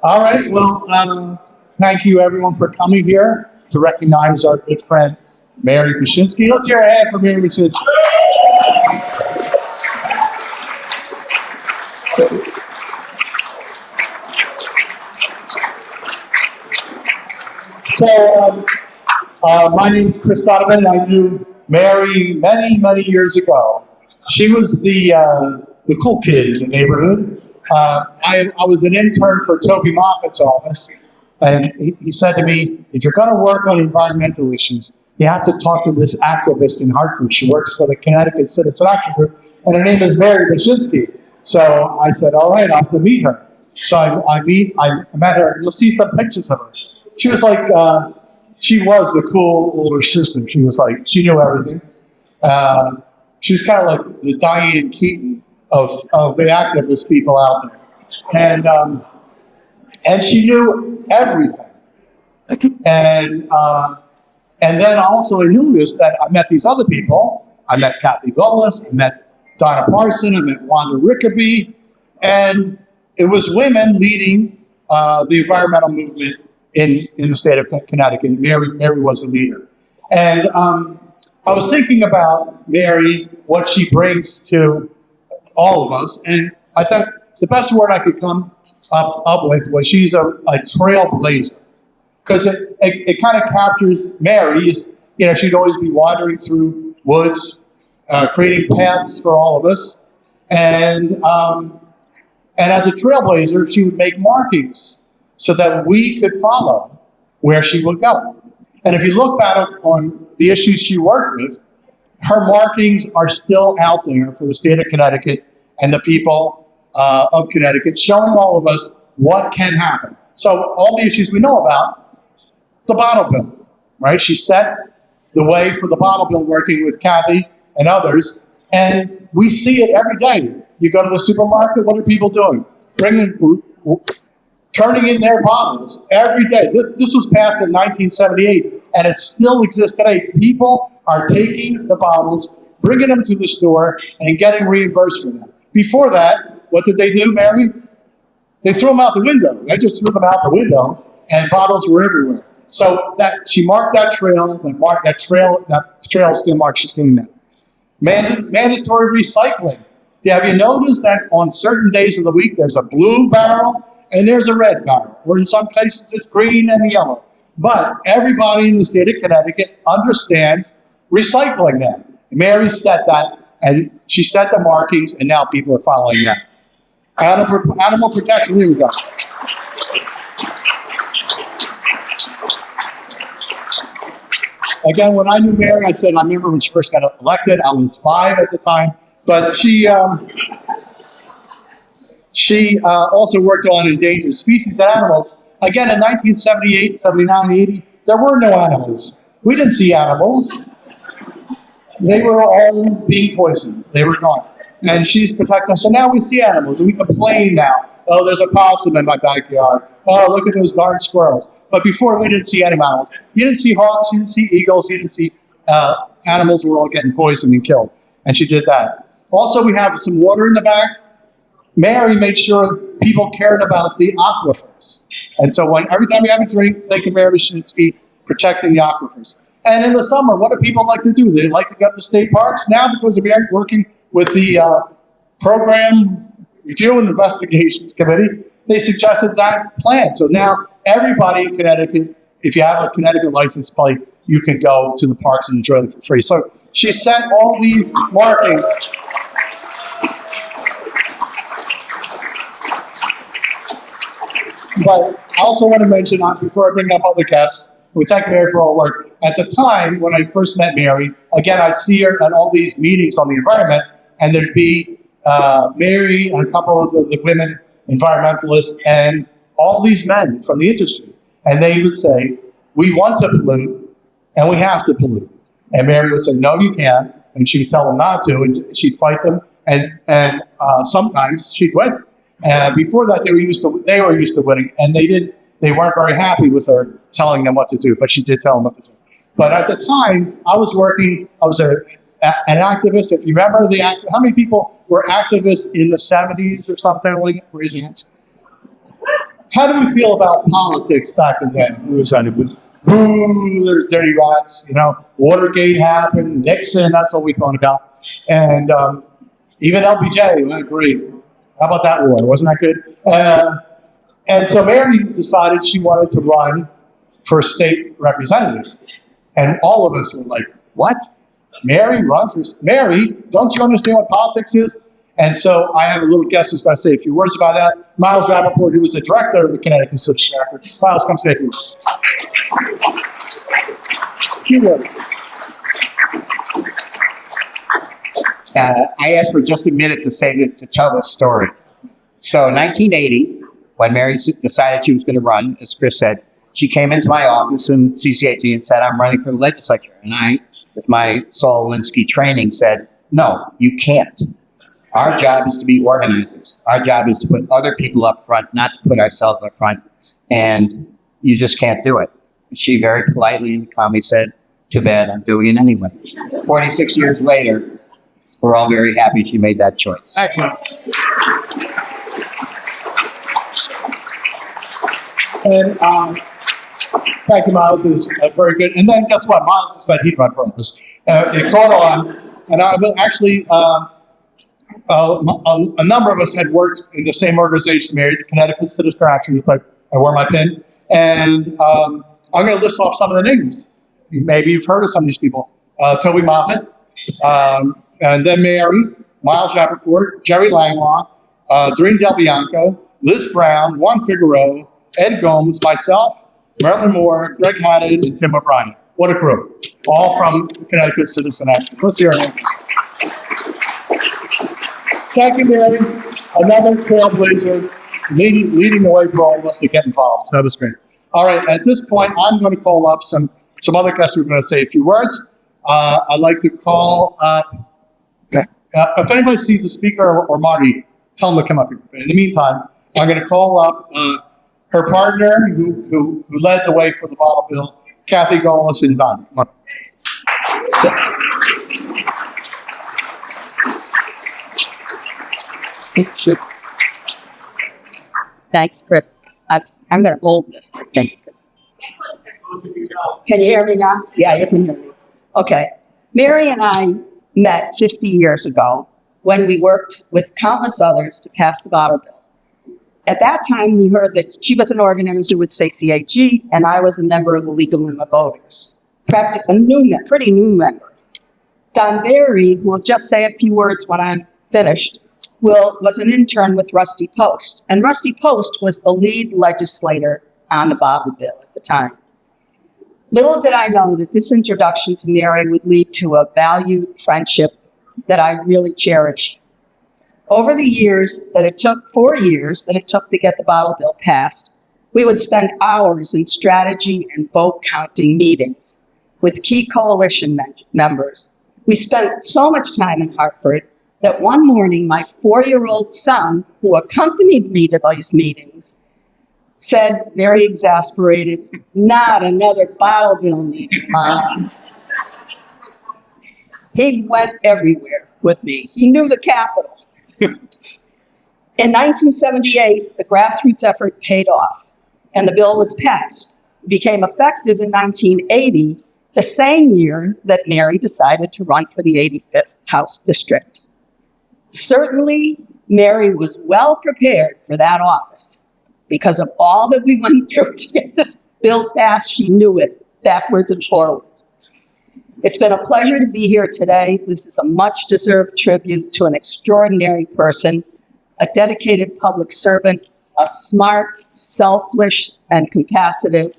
All right. Well, thank you everyone for coming here to recognize our good friend Mary Mushinsky. Let's hear a hand for Mary Mushinsky. So, my name is Chris Donovan. I knew Mary many years ago. She was the cool kid in the neighborhood. I was an intern for Toby Moffat's office, and he said to me, if you're going to work on environmental issues, you have to talk to this activist in Hartford. She works for the Connecticut Citizen Action Group, and her name is Mary Mushinsky. So I said, all right, I'll have to meet her. So I met her. You'll see some pictures of her. She was like, she was the cool older sister. She was like, she knew everything. She was kind of like the Diane Keaton of the activist people out there, and she knew everything. And then also I noticed that I met these other people. I met Kathy Gullis, I met Donna Parson, I met Wanda Rickaby, and it was women leading the environmental movement in the state of Connecticut. Mary was a leader. And I was thinking about Mary, what she brings to all of us, and I thought the best word I could come up with was she's a trailblazer, because it kind of captures Mary. You know, she'd always be wandering through woods, creating paths for all of us, and as a trailblazer, she would make markings so that we could follow where she would go. And if you look back on the issues she worked with, her markings are still out there for the state of Connecticut and the people of Connecticut, showing all of us what can happen. So all the issues we know about, the bottle bill, right? She set the way for the bottle bill, working with Kathy and others, and we see it every day. You go to the supermarket, what are people doing? Turning in their bottles every day. This was passed in 1978, and it still exists today. People are taking the bottles, bringing them to the store, and getting reimbursed for them. Before that, what did they do, Mary? They threw them out the window. They just threw them out the window, and bottles were everywhere. So that she marked that trail, that trail still marks she's doing that. Mandatory recycling. Have you noticed that on certain days of the week there's a blue barrel and there's a red barrel, or in some cases it's green and yellow? But everybody in the state of Connecticut understands recycling that. Mary set that, and she set the markings, and now people are following that. Animal protection, here we go. Again, when I knew Mary, I remember when she first got elected, I was 5 at the time, but she also worked on endangered species and animals. Again, in 1978, 79, 80, there were no animals. We didn't see animals. They were all being poisoned. They were gone. And she's protecting us. So now we see animals, and we complain now. Oh, there's a possum in my backyard. Oh, look at those darn squirrels. But before, we didn't see any animals. You didn't see hawks, you didn't see eagles, you didn't see animals were all getting poisoned and killed. And she did that. Also, we have some water in the back. Mary made sure people cared about the aquifers. And so every time we have a drink, think of Mary Mushinsky protecting the aquifers. And in the summer, what do people like to do? They like to go to the state parks. Now, because of Mary working with the Program Review and Investigations Committee, they suggested that plan. So now everybody in Connecticut, if you have a Connecticut license plate, you can go to the parks and enjoy them for free. So she set all these markings. But I also want to mention, before I bring up other guests, we thank Mary for all her work. At the time, when I first met Mary, again, I'd see her at all these meetings on the environment, and there'd be Mary and a couple of the women environmentalists and all these men from the industry. And they would say, we want to pollute, and we have to pollute. And Mary would say, no, you can't. And she'd tell them not to, and she'd fight them. And sometimes she'd win. Before that, they were used to winning, and they weren't very happy with her telling them what to do, but she did tell them what to do. But at the time, I was an activist. If you remember how many people were activists in the 70s or something? Raise your hands. how do we feel about politics back then? It was on it with boo, they're dirty rats, Watergate happened, Nixon, that's what we thought about. And even LBJ, I agree. How about that war? Wasn't that good? And so Mary decided she wanted to run for state representative. And all of us were like, what? Mary runs for... Mary, don't you understand what politics is? And so I have a little guest who's going to say a few words about that. Miles Rappaport, who was the director of the Connecticut Citizen Record. Miles, come say a few words. I asked for just a minute to tell this story. So in 1980, when Mary decided she was going to run, as Chris said, she came into my office in CCAG and said, I'm running for the legislature. And I, with my Saul Alinsky training, said, no, you can't. Our job is to be organizers. Our job is to put other people up front, not to put ourselves up front. And you just can't do it. She very politely and calmly said, too bad, I'm doing it anyway. 46 years later, we're all very happy she made that choice. And thank you, Miles. It was very good. And then guess what? Miles said he'd run for office. It caught on. And I will actually... a number of us had worked in the same organization, Mary, the Connecticut Citizen Action. I wore my pin. And I'm going to list off some of the names. Maybe you've heard of some of these people. Toby Moffett, and then Mary, Miles Rappaport, Jerry Langlois, Doreen Del Bianco, Liz Brown, Juan Figueroa, Ed Gomes, myself, Marilyn Moore, Greg Hannon, and Tim O'Brien. What a group. All from Connecticut Citizen Action. Let's hear it. Thank you, Mary. Another trailblazer leading the way for all of us to get involved. So that was great. All right, at this point, I'm going to call up some other guests who are going to say a few words. I'd like to call up, if anybody sees the speaker or Marty, tell them to come up here. In the meantime, I'm going to call up her partner who led the way for the bottle bill, Kathy Golis and Don. Come on. Thanks, Chris. I'm going to hold this. Thank you, Chris. Can you hear me now? Yeah, you can hear me. Okay. Mary and I met 50 years ago when we worked with countless others to pass the bottle bill. At that time, we heard that she was an organizer with CCAG, and I was a member of the League of Women Voters. Pretty new member. Don Berry, who will just say a few words when I'm finished, was an intern with Rusty Post. And Rusty Post was the lead legislator on the bottle bill at the time. Little did I know that this introduction to Mary would lead to a valued friendship that I really cherish. Over the years that it took, 4 years that it took to get the bottle bill passed, we would spend hours in strategy and vote counting meetings with key coalition members. We spent so much time in Hartford that one morning my 4-year-old son, who accompanied me to these meetings, said, very exasperated, "Not another bottle bill meeting, Mom." He went everywhere with me. He knew the Capitol. In 1978, the grassroots effort paid off, and the bill was passed. It became effective in 1980, the same year that Mary decided to run for the 85th House District. Certainly, Mary was well prepared for that office. Because of all that we went through to get this bill passed, she knew it backwards and forwards. It's been a pleasure to be here today. This is a much-deserved tribute to an extraordinary person, a dedicated public servant, a smart, selfless, and compassionate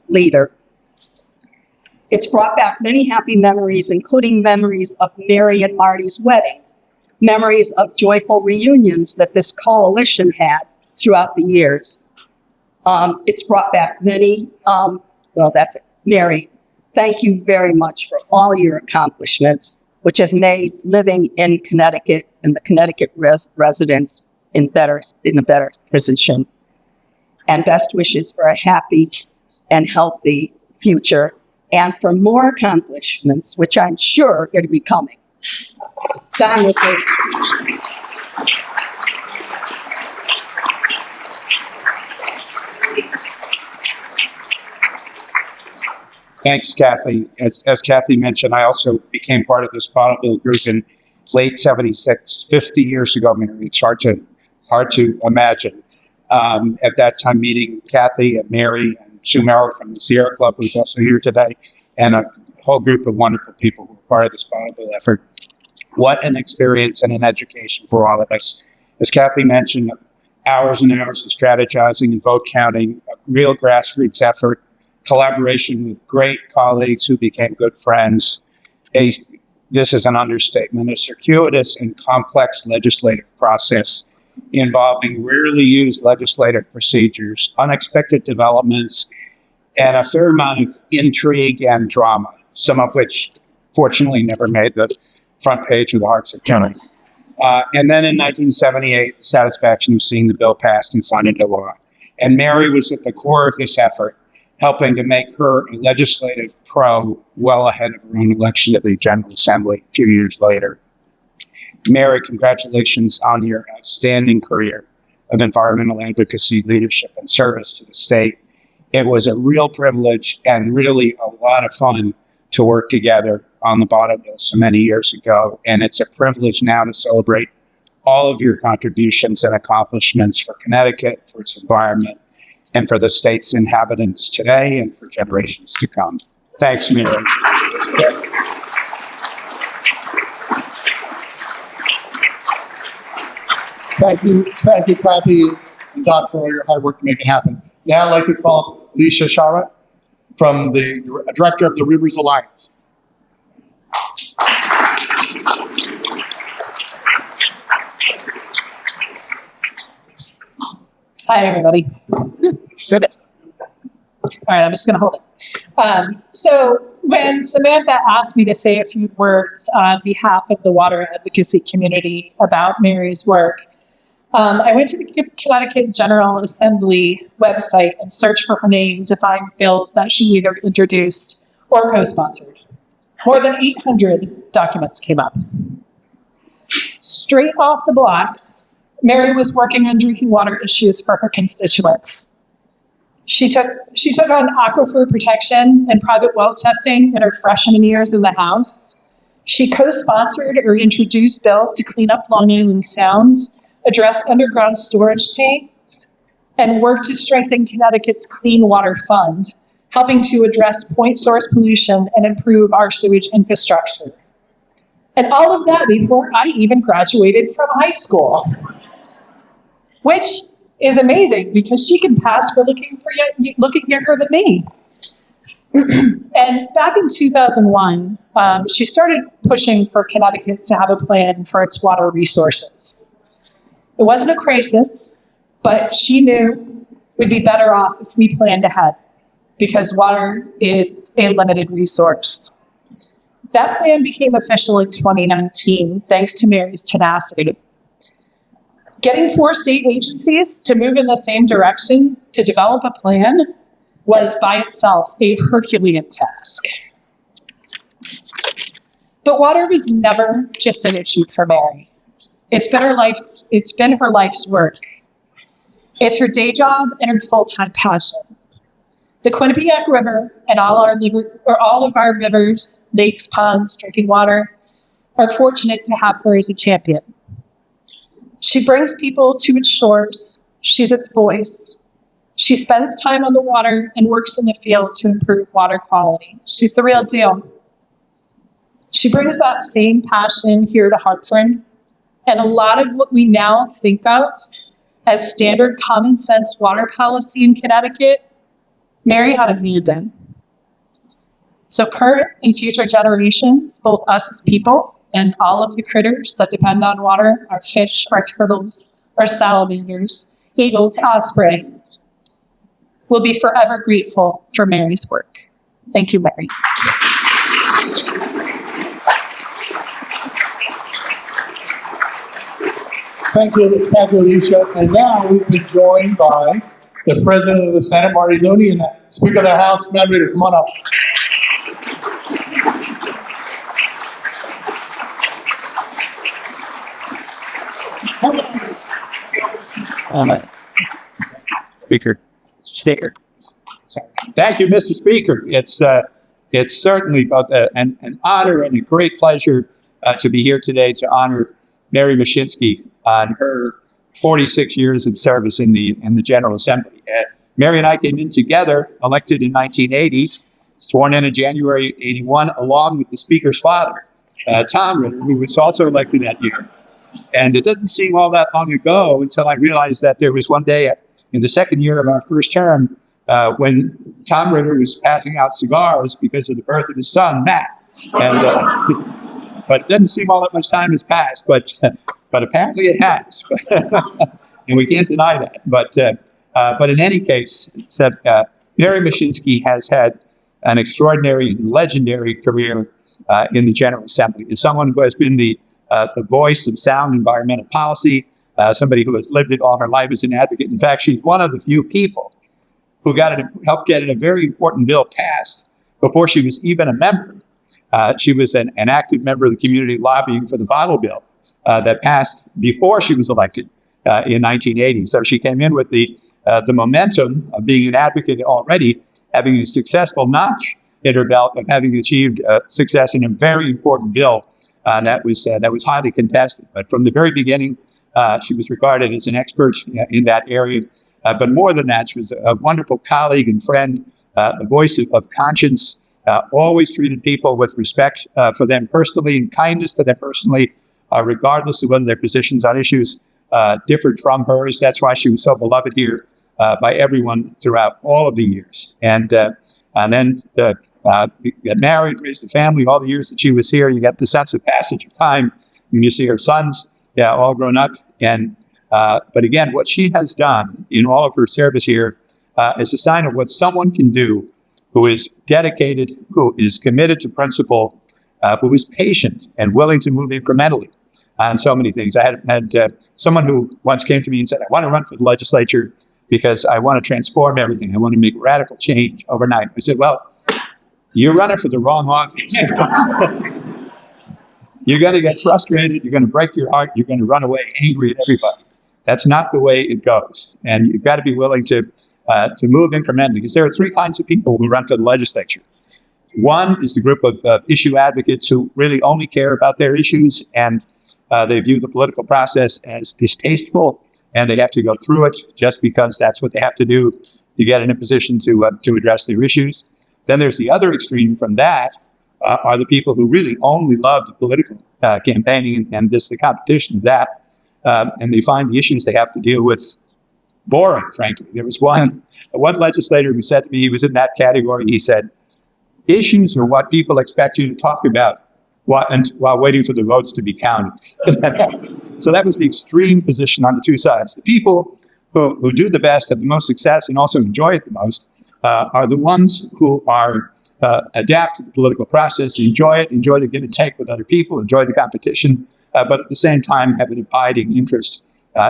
leader. It's brought back many happy memories, including memories of Mary and Marty's wedding, memories of joyful reunions that this coalition had throughout the years. It's brought back many, that's it. Mary, thank you very much for all your accomplishments, which have made living in Connecticut and the Connecticut residents in a better position. And best wishes for a happy and healthy future and for more accomplishments, which I'm sure are going to be coming. Don will say. Thanks, Kathy. As Kathy mentioned, I also became part of this bonneville group in late 76, 50 years ago, Mary. It's hard to imagine. At that time, meeting Kathy and Mary and Sue Merrill from the Sierra Club, who's also here today, and a whole group of wonderful people who were part of this bonneville effort. What an experience and an education for all of us. As Kathy mentioned, hours and hours of strategizing and vote counting, a real grassroots effort, collaboration with great colleagues who became good friends. This is an understatement, a circuitous and complex legislative process involving rarely used legislative procedures, unexpected developments, and a fair amount of intrigue and drama, some of which fortunately never made the front page of the Hartford County. And then in 1978, the satisfaction of seeing the bill passed and signed into law. And Mary was at the core of this effort, helping to make her a legislative pro well ahead of her own election to the General Assembly a few years later. Mary, congratulations on your outstanding career of environmental advocacy, leadership, and service to the state. It was a real privilege and really a lot of fun to work together on the bonneville so many years ago. And it's a privilege now to celebrate all of your contributions and accomplishments for Connecticut, for its environment, and for the state's inhabitants today and for generations to come. Thanks, Mary. Thank you, Kathy and Don, for all your hard work to make it happen. Now I'd like to call Lisa Shara from the Director of the Rivers Alliance. Hi, everybody. Goodness. All right, I'm just going to hold it. So when Samantha asked me to say a few words on behalf of the water advocacy community about Mary's work, I went to the Connecticut General Assembly website and searched for her name to find bills that she either introduced or co-sponsored. More than 800 documents came up. Straight off the blocks, Mary was working on drinking water issues for her constituents. She took on aquifer protection and private well testing in her freshman years in the House. She co-sponsored or introduced bills to clean up Long Island Sounds, address underground storage tanks, and worked to strengthen Connecticut's Clean Water Fund, helping to address point source pollution and improve our sewage infrastructure. And all of that before I even graduated from high school, which is amazing because she can pass for looking younger than me. And back in 2001, she started pushing for Connecticut to have a plan for its water resources. It wasn't a crisis, but she knew we'd be better off if we planned ahead because water is a limited resource. That plan became official in 2019, thanks to Mary's tenacity. Getting 4 state agencies to move in the same direction to develop a plan was by itself a Herculean task. But water was never just an issue for Mary. It's been her life's work. It's her day job and her full-time passion. The Quinnipiac River and all of our rivers, lakes, ponds, drinking water are fortunate to have her as a champion. She brings people to its shores. She's its voice. She spends time on the water and works in the field to improve water quality. She's the real deal. She brings that same passion here to Hartford, and a lot of what we now think of as standard common sense water policy in Connecticut, Mary had a hand in. So current and future generations, both us as people and all of the critters that depend on water, our fish, our turtles, our salamanders, eagles, osprey, will be forever grateful for Mary's work. Thank you, Mary. Thank you, Alicia. And now we've been joined by the President of the Senate, Marty Looney, and the Speaker of the House, Matt Ritter. Come on up. Speaker. Thank you, Mr. Speaker. It's it's certainly both an honor and a great pleasure to be here today to honor Mary Mushinsky on her 46 years of service in the General Assembly. Mary and I came in together, elected in 1980, sworn in January 81, along with the Speaker's father, Tom Ritter, who was also elected that year. And it doesn't seem all that long ago until I realized that there was one day in the second year of our first term when Tom Ritter was passing out cigars because of the birth of his son, Matt. And, but it doesn't seem all that much time has passed, but apparently it has. And we can't deny that. But in any case, Mary Mushinsky has had an extraordinary, legendary career in the General Assembly. As someone who has been the voice of sound environmental policy, somebody who has lived it all her life as an advocate. In fact, she's one of the few people who helped get a very important bill passed before she was even a member. She was an active member of the community lobbying for the bottle bill that passed before she was elected in 1980. So she came in with the momentum of being an advocate already, having a successful notch in her belt of having achieved success in a very important bill that was highly contested. But from the very beginning, she was regarded as an expert in that area. But more than that, she was a wonderful colleague and friend, the voice of conscience, always treated people with respect for them personally and kindness to them personally, regardless of whether their positions on issues differed from hers. That's why she was so beloved here by everyone throughout all of the years. And then you got married, raised a family. All the years that she was here, you get the sense of passage of time when you see her sons, all grown up. And but again, what she has done in all of her service here is a sign of what someone can do who is dedicated, who is committed to principle, who is patient and willing to move incrementally on so many things. I had someone who once came to me and said, I want to run for the legislature because I want to transform everything. I want to make radical change overnight. I said, well, you're running for the wrong office. You're going to get frustrated. You're going to break your heart. You're going to run away angry at everybody. That's not the way it goes. And you've got to be willing to move incrementally, because there are three kinds of people who run for the legislature. One is the group of issue advocates who really only care about their issues, and they view the political process as distasteful, and they have to go through it just because that's what they have to do to get in a position to address their issues. Then there's the other extreme from that, are the people who really only love the political campaigning and just the competition of that. And they find the issues they have to deal with boring, frankly. There was one legislator who said to me, he was in that category, he said, issues are what people expect you to talk about while waiting for the votes to be counted. So that was the extreme position on the two sides. The people who do the best, have the most success, and also enjoy it the most, are the ones who are adapt to the political process, enjoy the give and take with other people, enjoy the competition, but at the same time have an abiding interest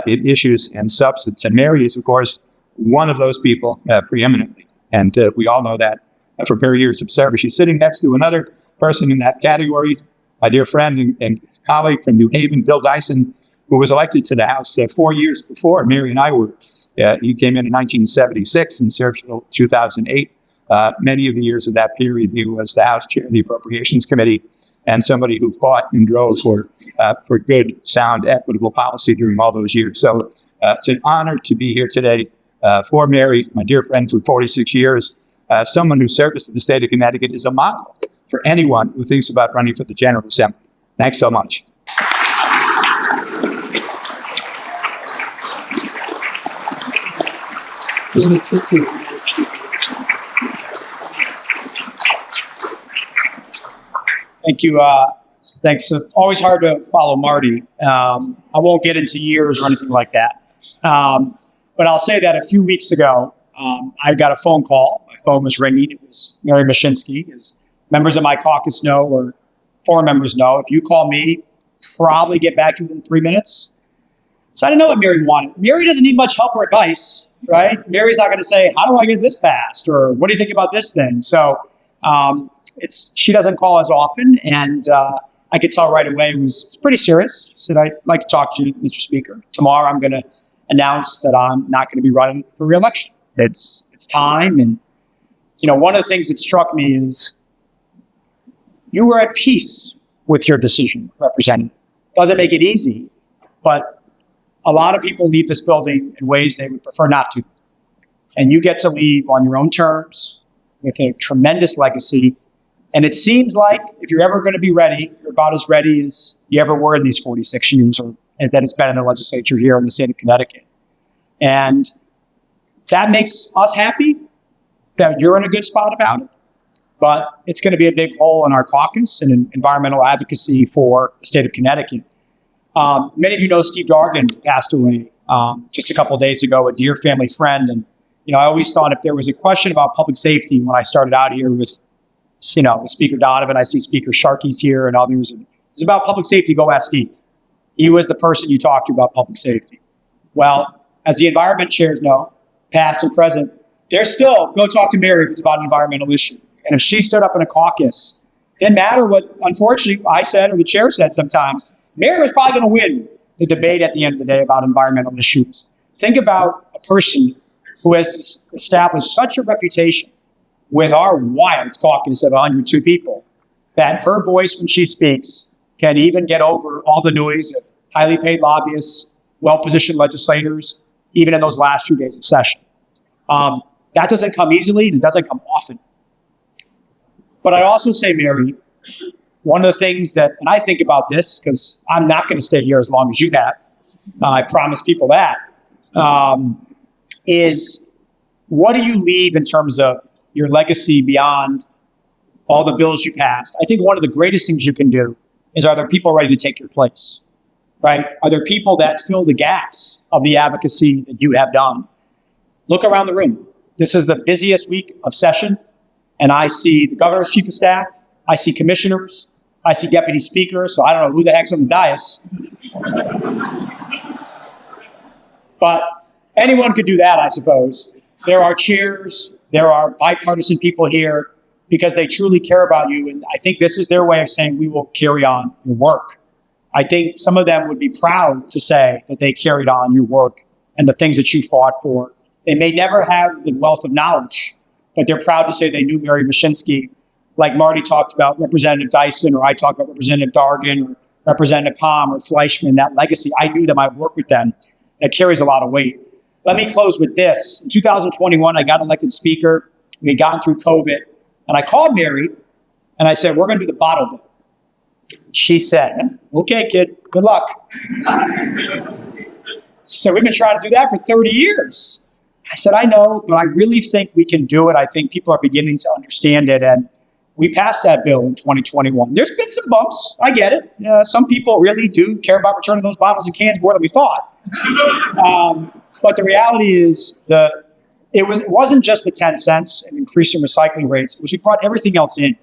in issues and substance. And Mary is, of course, one of those people preeminently. And we all know that from her years of service. She's sitting next to another person in that category, my dear friend and colleague from New Haven, Bill Dyson, who was elected to the House 4 years before Mary and I were. He came in 1976 and served until 2008. Many of the years of that period, he was the House Chair of the Appropriations Committee and somebody who fought and drove for good, sound, equitable policy during all those years. So it's an honor to be here today for Mary, my dear friend for 46 years, someone whose service to the state of Connecticut is a model for anyone who thinks about running for the General Assembly. Thanks so much. Thank you. Thanks. Always hard to follow Marty. I won't get into years or anything like that. But I'll say that a few weeks ago, I got a phone call. My phone was ringing. It was Mary Mushinsky. As members of my caucus know, or forum members know, if you call me, probably get back to you in 3 minutes. So I didn't know what Mary wanted. Mary doesn't need much help or advice, right? Mary's not going to say, how do I get this passed? Or what do you think about this thing? So she doesn't call as often, and I could tell right away it was pretty serious. She said, I'd like to talk to you, Mr. Speaker. Tomorrow I'm going to announce that I'm not going to be running for re-election. It's time. And, one of the things that struck me is you were at peace with your decision, Representative. Doesn't make it easy, but a lot of people leave this building in ways they would prefer not to. And you get to leave on your own terms with a tremendous legacy. And it seems like if you're ever going to be ready, you're about as ready as you ever were in these 46 years and that it's been in the legislature here in the state of Connecticut. And that makes us happy that you're in a good spot about it. But it's going to be a big hole in our caucus and in environmental advocacy for the state of Connecticut. Many of you know Steve Dargan passed away just a couple of days ago, a dear family friend. And, I always thought if there was a question about public safety when I started out here with, with Speaker Donovan, I see Speaker Sharkey's here and others. It's about public safety, go ask Steve. He was the person you talked to about public safety. Well, as the environment chairs know, past and present, there's still, go talk to Mary if it's about an environmental issue. And if she stood up in a caucus, didn't matter what, unfortunately, I said or the chair said sometimes, Mary was probably going to win the debate at the end of the day about environmental issues. Think about a person who has established such a reputation with our wild caucus of 102 people that her voice when she speaks can even get over all the noise of highly paid lobbyists, well-positioned legislators, even in those last few days of session. That doesn't come easily and it doesn't come often. But I also say, Mary, one of the things that, and I think about this because I'm not going to stay here as long as you have, I promise people that, is what do you leave in terms of your legacy beyond all the bills you passed? I think one of the greatest things you can do is, are there people ready to take your place, right? Are there people that fill the gaps of the advocacy that you have done? Look around the room. This is the busiest week of session, and I see the governor's chief of staff, I see commissioners, I see deputy speakers, so I don't know who the heck's on the dais. But anyone could do that, I suppose. There are chairs, there are bipartisan people here because they truly care about you, and I think this is their way of saying we will carry on your work. I think some of them would be proud to say that they carried on your work and the things that you fought for. They may never have the wealth of knowledge, but they're proud to say they knew Mary Mushinsky, like Marty talked about Representative Dyson, or I talked about Representative Dargan, or Representative Palm, or Fleischman, that legacy. I knew them, I worked with them. It carries a lot of weight. Let me close with this. In 2021, I got elected speaker. We had gotten through COVID. And I called Mary, and I said, we're going to do the bottle bill. She said, okay, kid, good luck. She said, we've been trying to do that for 30 years. I said, I know, but I really think we can do it. I think people are beginning to understand it. And we passed that bill in 2021. There's been some bumps. I get it. Some people really do care about returning those bottles and cans more than we thought. But the reality is it wasn't just the 10 cents and increasing recycling rates. It was we brought everything else in,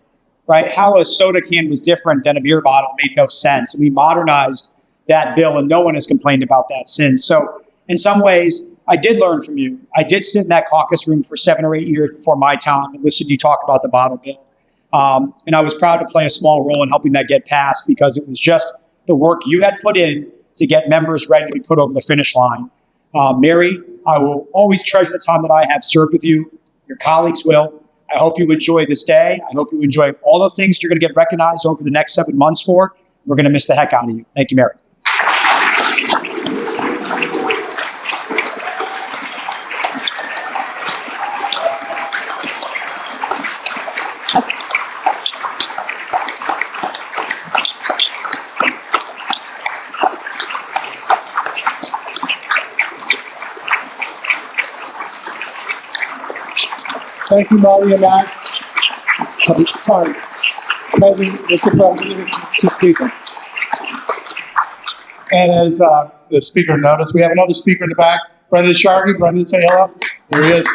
right? How a soda can was different than a beer bottle made no sense. And we modernized that bill, and no one has complained about that since. So in some ways, I did learn from you. I did sit in that caucus room for 7 or 8 years before my time and listen to you talk about the bottle bill. And I was proud to play a small role in helping that get passed because it was just the work you had put in to get members ready to be put over the finish line. Mary, I will always treasure the time that I have served with you. Your colleagues will. I hope you enjoy this day. I hope you enjoy all the things you're going to get recognized over the next 7 months for. We're going to miss the heck out of you. Thank you, Mary. Thank you, Marty and Matt. Sorry. President, Mr. President, Mr. Speaker. And as the speaker noticed, we have another speaker in the back, Brendan Sharkey. Brendan, say hello. There he is.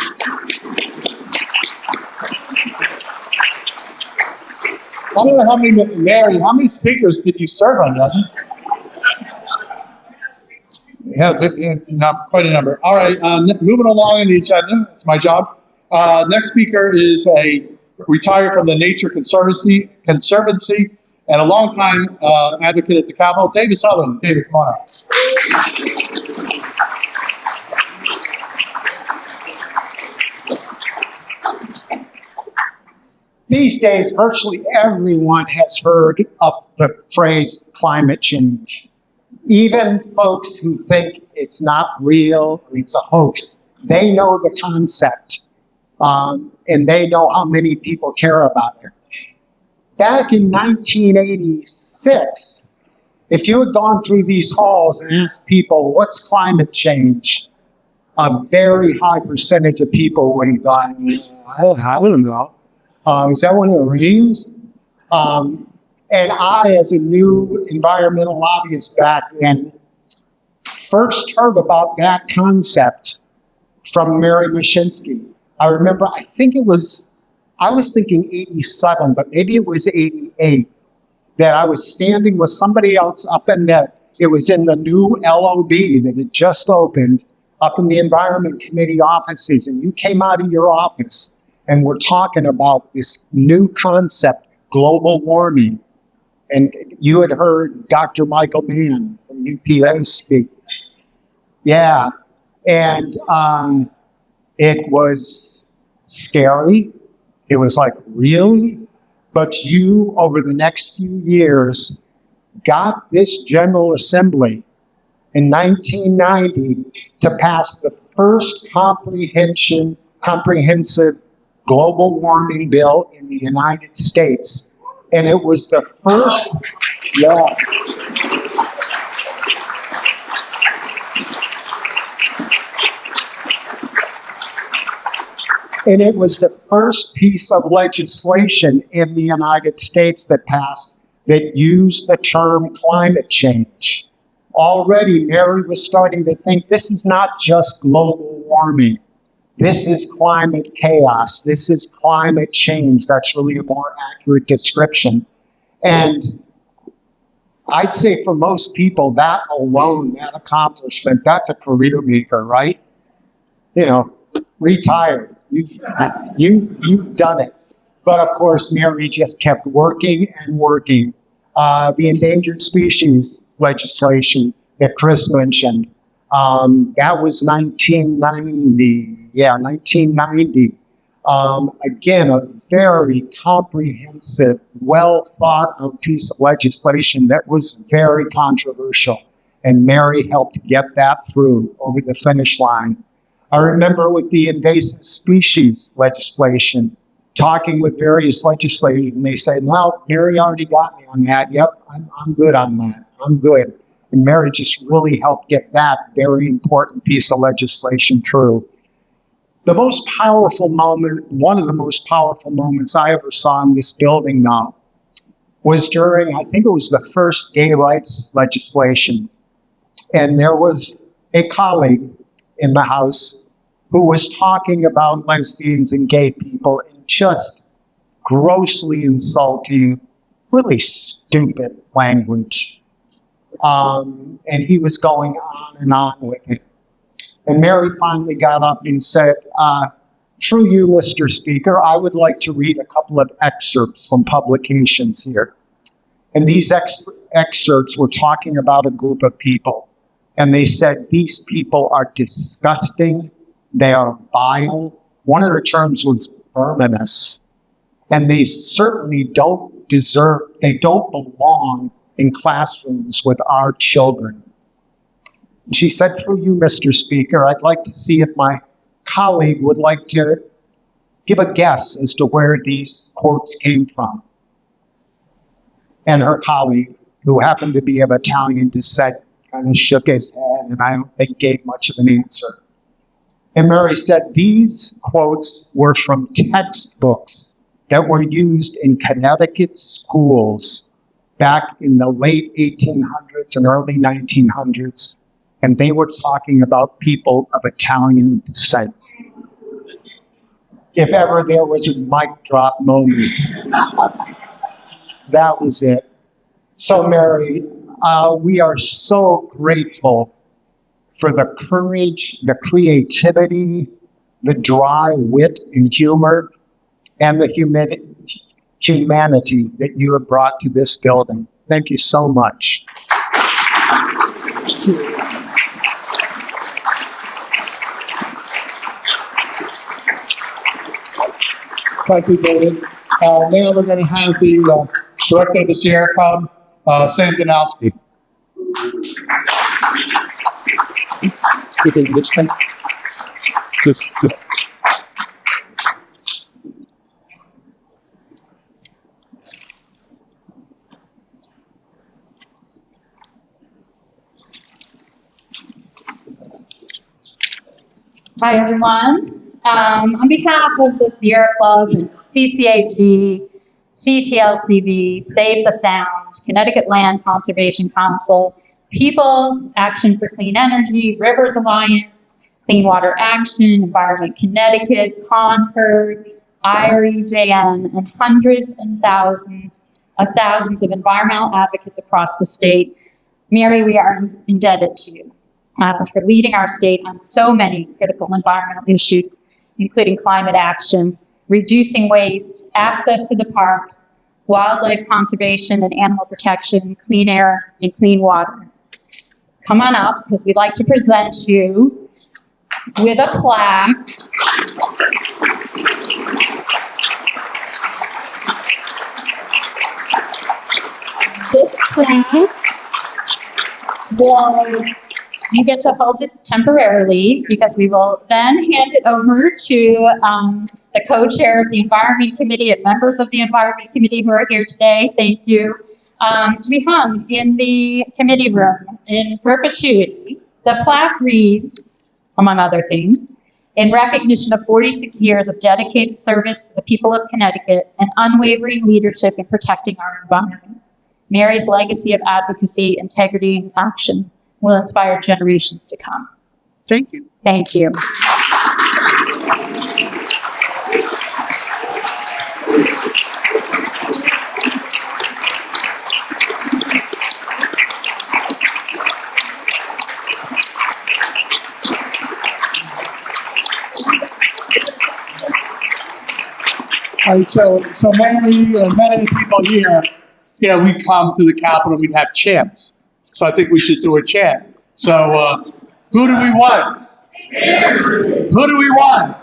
I don't know how many, Mary, how many speakers did you serve on that? Yeah, not quite a number. All right, moving along in the agenda. It's my job. Next speaker is a retired from the Nature Conservancy and a longtime advocate at the Capitol, David Sutherland. David, come on up. These days, virtually everyone has heard of the phrase climate change. Even folks who think it's not real, or it's a hoax, they know the concept, and they know how many people care about it. Back in 1986, if you had gone through these halls and asked people, what's climate change? A very high percentage of people would have gone, I don't know. Is that one of the reasons? And I, as a new environmental lobbyist back then, first heard about that concept from Mary Mushinsky. I remember, I was thinking 87, but maybe it was 88, that I was standing with somebody else up in it was in the new LOB that had just opened up in the Environment Committee offices, and you came out of your office and we're talking about this new concept, global warming. And you had heard Dr. Michael Mann from UPA speak. Yeah. And it was scary. It was like, really? But you, over the next few years, got this General Assembly in 1990 to pass the first comprehensive global warming bill in the United States. And it was the first, and it was the first piece of legislation in the United States that passed that used the term climate change. Already, Mary was starting to think this is not just global warming. This is climate chaos. This is climate change. That's really a more accurate description. And I'd say for most people, that alone, that accomplishment, that's a career maker, right? You know, retired. You've done it. But of course, Mary just kept working and working. The endangered species legislation that Chris mentioned, that was 1990. Yeah, 1990. Again, a very comprehensive, well thought out piece of legislation that was very controversial. And Mary helped get that through over the finish line. I remember with the invasive species legislation, talking with various legislators, and they said, well, Mary already got me on that. Yep, I'm good on that. I'm good. And Mary just really helped get that very important piece of legislation through. The most powerful moment, one of the most powerful moments I ever saw in this building now, was during, I think it was the first gay rights legislation. And there was a colleague in the House who was talking about lesbians and gay people in just grossly insulting, really stupid language. And he was going on with it. And Mary finally got up and said, through you, Mr. Speaker, I would like to read a couple of excerpts from publications here. And these excerpts were talking about a group of people. And they said, these people are disgusting. They are vile. One of the terms was verminous. And they certainly don't belong in classrooms with our children. She said, through you, Mr. Speaker, I'd like to see if my colleague would like to give a guess as to where these quotes came from. And her colleague, who happened to be of Italian descent, kind of shook his head, and I don't think gave much of an answer. And Mary said these quotes were from textbooks that were used in Connecticut schools back in the late 1800s and early 1900s. And they were talking about people of Italian descent. If ever there was a mic drop moment, that was it. So, Mary, we are so grateful for the courage, the creativity, the dry wit and humor, and the humanity that you have brought to this building. Thank you so much. Thank you, David. Now we're going to have the director of the Sierra Club, Sam Danowski. Hi, everyone. On behalf of the Sierra Club, CCAG, CTLCB, Save the Sound, Connecticut Land Conservation Council, People's Action for Clean Energy, Rivers Alliance, Clean Water Action, Environment Connecticut, Concord, IREJN, and hundreds and thousands of environmental advocates across the state, Mary, we are indebted to you for leading our state on so many critical environmental issues, including climate action, reducing waste, access to the parks, wildlife conservation and animal protection, clean air, and clean water. Come on up, because we'd like to present you with a plaque. This plaque you get to hold it temporarily, because we will then hand it over to the co-chair of the Environment Committee and members of the Environment Committee who are here today. Thank you. To be hung in the committee room in perpetuity. The plaque reads, among other things, in recognition of 46 years of dedicated service to the people of Connecticut and unwavering leadership in protecting our environment. Mary's legacy of advocacy, integrity, and action will inspire generations to come. Thank you. Thank you. All right, so many of the people here, we come to the Capitol, we'd have chants. So I think we should do a chant. So, who do we want? Who do we want?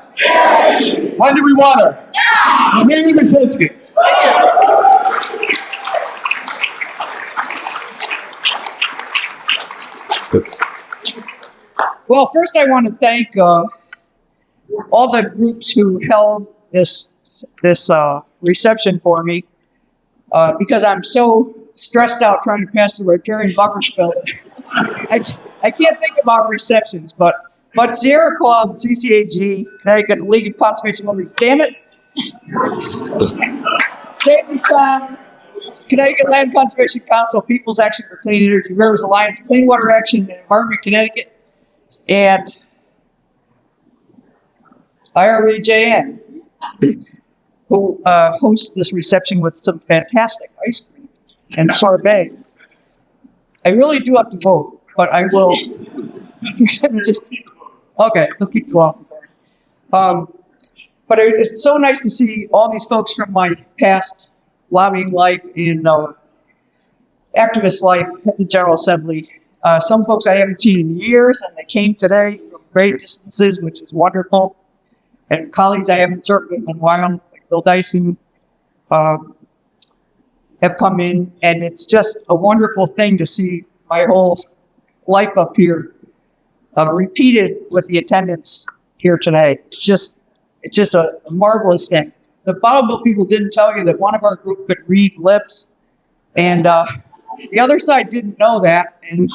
When do we want her? Mary Mushinsky. Well, first I want to thank all the groups who held this reception for me, because I'm so stressed out trying to pass the riparian buffer bill. I can't think about receptions, but Sierra Club, CCAG, Connecticut League of Conservation Owners, damn it. Save the Sound, Connecticut Land Conservation Council, People's Action for Clean Energy, Rivers Alliance, Clean Water Action, and Environment Connecticut, and IREJN, who hosted this reception with some fantastic ice cream and sorbet. I really do have to vote, but I will just, okay, we'll keep going. But it's so nice to see all these folks from my past lobbying life and activist life at the General Assembly. Some folks I haven't seen in years, and they came today from great distances, which is wonderful. And colleagues I haven't served with in a while, like Bill Dyson, have come in, and it's just a wonderful thing to see my whole life up here repeated with the attendance here today. It's just a marvelous thing. The Bible people didn't tell you that one of our group could read lips, and the other side didn't know that, and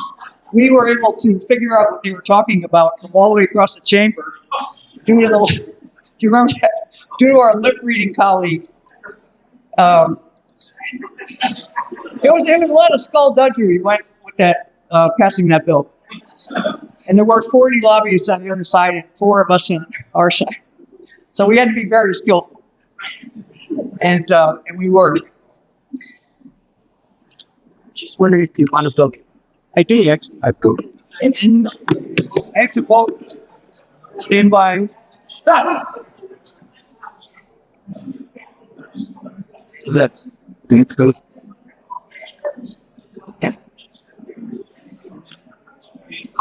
we were able to figure out what they were talking about from all the way across the chamber due to do you remember that? Due to our lip reading colleague. It was a lot of skullduggery went with that passing that bill, and there were 40 lobbyists on the other side and 4 of us on our side. So we had to be very skillful, and we were. Just wondering if you want to vote. I did actually. I go. I have to vote. Stand by. Is that? Yeah.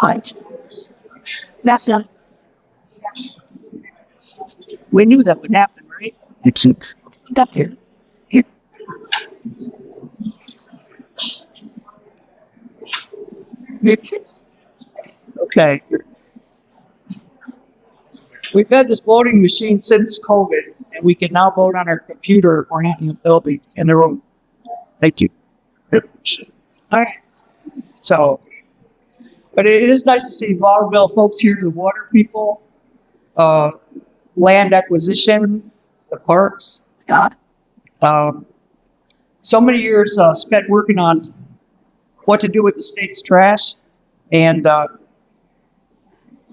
Right. That's not. We knew that would happen, right? It's up here. Okay. We've had this voting machine since COVID, and we can now vote on our computer or not in the building, in the room. Thank you. All right. So, but it is nice to see Vaudeville folks here, the water people, land acquisition, the parks. So many years spent working on what to do with the state's trash, and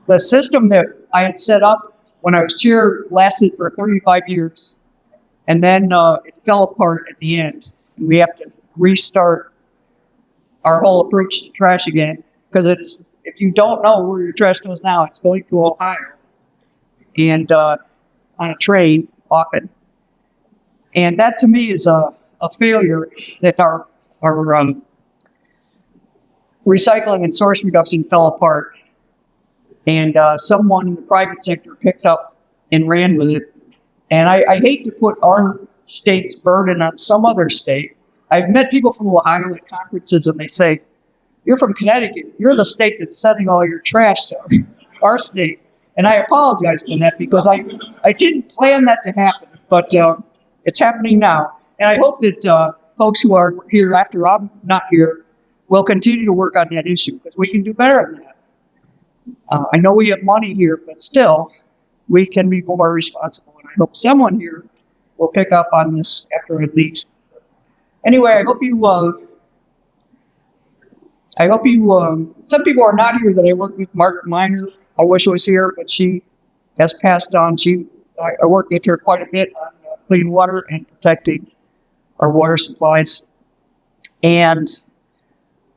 the system that I had set up when I was chair lasted for 35 years, and then it fell apart at the end. And we have to restart our whole approach to trash again, because if you don't know where your trash goes now, it's going to Ohio, and on a train often. And that to me is a failure that our recycling and source reduction fell apart. And someone in the private sector picked up and ran with it. And I hate to put our state's burden on some other state. I've met people from Ohio at conferences, and they say, "You're from Connecticut. You're the state that's sending all your trash to our state." And I apologize for that, because I didn't plan that to happen, but it's happening now. And I hope that folks who are here after I'm not here will continue to work on that issue, because we can do better than that. I know we have money here, but still, we can be more responsible. And I hope someone here will pick up on this after it leaves. Anyway, I hope you, some people are not here that I worked with. Margaret Miner, I wish was here, but she has passed on. I worked with her quite a bit on clean water and protecting our water supplies. And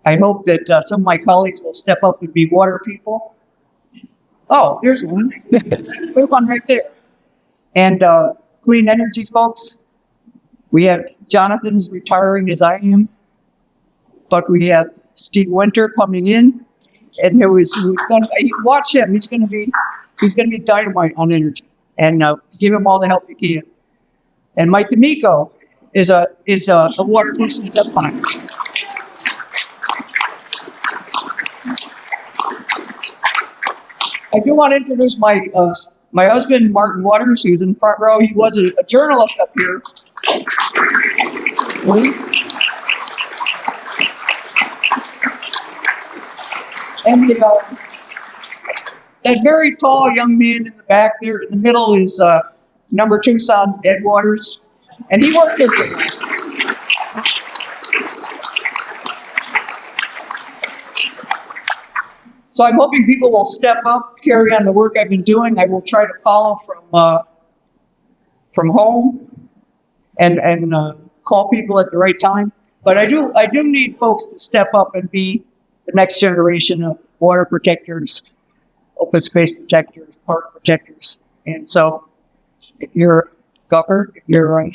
I hope that some of my colleagues will step up and be water people. Oh, there's one. There's one right there. And clean energy folks. We have Jonathan is retiring as I am, but we have Steve Winter coming in, and watch him. He's going to be dynamite on energy, and give him all the help you can. And Mike D'Amico is a water person that's up fine. I do want to introduce my husband, Martin Waters, who's in the front row. He was a journalist up here. And that very tall young man in the back there in the middle is number 2 son, Ed Waters. And he worked here. So I'm hoping people will step up, carry on the work I've been doing. I will try to follow from home and call people at the right time. But I do need folks to step up and be the next generation of water protectors, open space protectors, park protectors. And so if you're a governor, if you're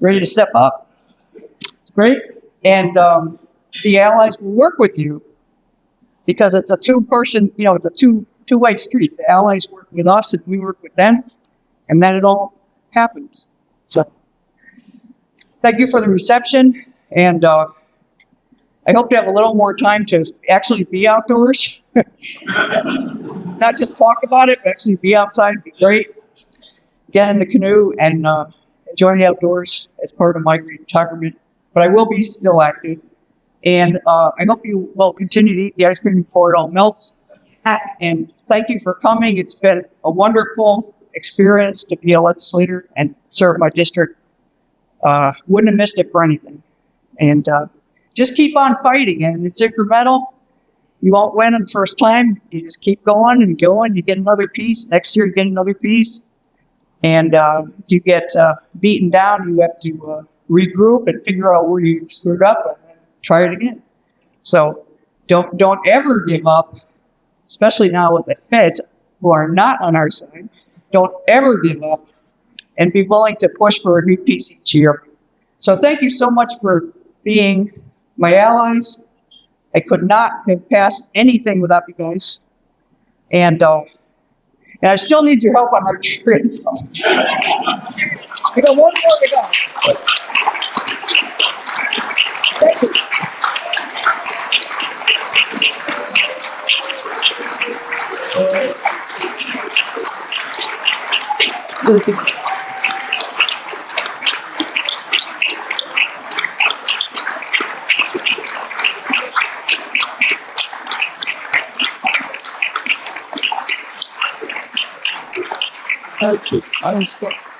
ready to step up, it's great. And the allies will work with you, because it's a two-person, it's a two-way street. The allies work with us and we work with them, and then it all happens. So thank you for the reception, and I hope to have a little more time to actually be outdoors. Not just talk about it, but actually be outside would be great. Get in the canoe and enjoy the outdoors as part of my retirement. But I will be still active. And I hope you will continue to eat the ice cream before it all melts. And thank you for coming. It's been a wonderful experience to be a legislator and serve my district. Wouldn't have missed it for anything. And just keep on fighting. And it's incremental. You won't win the first time. You just keep going and going. You get another piece. Next year, you get another piece. And you get beaten down. You have to regroup and figure out where you screwed up. Try it again. So don't ever give up, especially now with the feds who are not on our side. Don't ever give up, and be willing to push for a new piece each year. So thank you so much for being my allies. I could not have passed anything without you guys. And I still need your help on our trip. I got one more to go. Thank you. I don't stop.